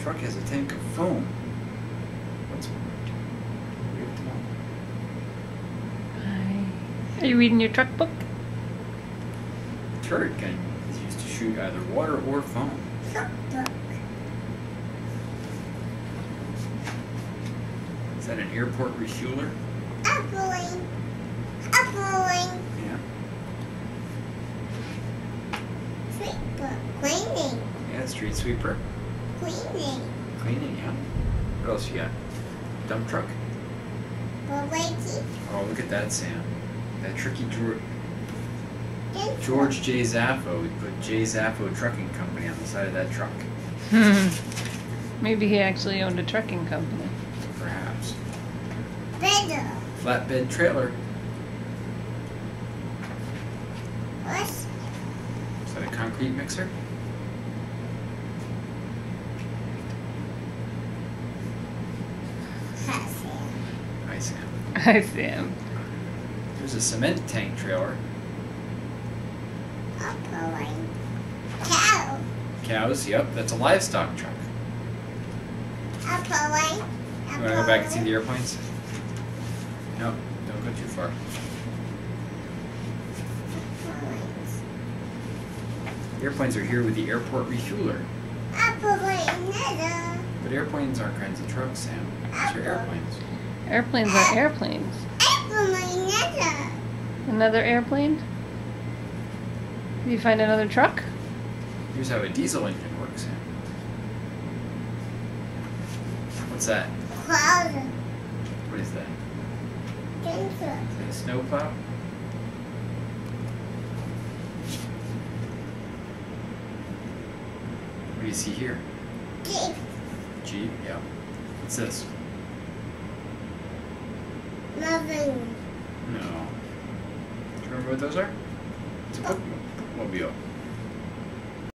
truck has a tank of foam. What's Are you reading your truck book? turret gun is used to shoot either water or foam. Truck book. Is that an airport refueler? Appling. Appling. Yeah. Sweeper. Cleaning. Yeah, street sweeper. Cleaning. Cleaning, yeah. What else you got? Dump truck? Baliki. Oh, look at that, Sam. That tricky George J. Zaffo. We put J. Zaffo Trucking Company on the side of that truck. Maybe he actually owned a trucking company. Perhaps. Better. Flatbed trailer. What's Is that a concrete mixer? passing? Hi, Sam. I see him. There's a cement tank trailer. Appling. Cow. Cows, yep, that's a livestock truck. Appling. You want to go back and see the airplanes? No, don't go too far. The airplanes are here with the airport refueler. Appling. But airplanes aren't kinds of trucks, Sam. These are airplanes. Airplanes are airplanes. Appling. Another airplane? Did you find another truck? Here's how a diesel engine works, Sam. What's that? Cloud. What is that? Ginger. Is that a snowplow? What do you see here? Jeep. Jeep, yeah. What's this? Nothing. No. Do you remember what those are? It's a bookmobile.